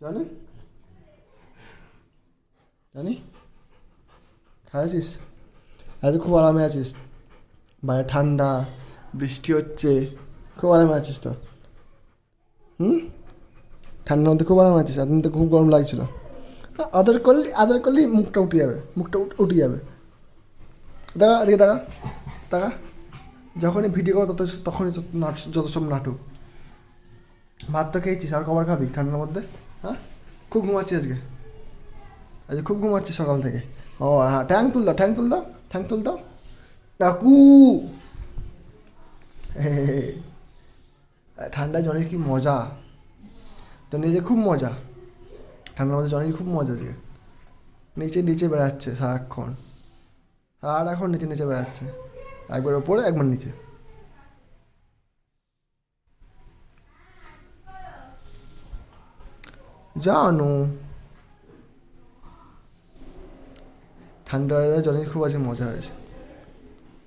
জানি জানি খাইছিস? আজ খুব আরামে আছিস, বাইরে ঠান্ডা, বৃষ্টি হচ্ছে, খুব আরামে আছিস তো? হুম, ঠান্ডার মধ্যে খুব আরামে আছিস, এখন তো খুব গরম লাগছিল। আদর করলে মুখটা উঠে যাবে, মুখটা উঠে যাবে। দেখা এদিকে, দেখা দেখা, যখনই ভিডিও করো তখনই যত সব নাটক। ভাত তো খেয়েছিস, আর কবার খাবি ঠান্ডার মধ্যে? হ্যাঁ, খুব ঘুমাচ্ছিস আজকে, আজকে খুব ঘুমাচ্ছিস সকাল থেকে। ও হ্যাঁ, ঠ্যাং তুল দাও, ঠ্যাং তুল দাও, ঠ্যাং তুল দাও। কাকু, ঠান্ডায় জলের কি মজা, জলের যে খুব মজা, ঠান্ডার মধ্যে জলের খুব মজা আজকে। নিচে নিচে বেড়াচ্ছে সারাক্ষণ, সারাক্ষণ নিচে নিচে বেড়াচ্ছে, একবার ওপরে একবার নিচে। জানো, ঠান্ডা ওয়েদারে জলের খুব আছে মজা হয়েছে।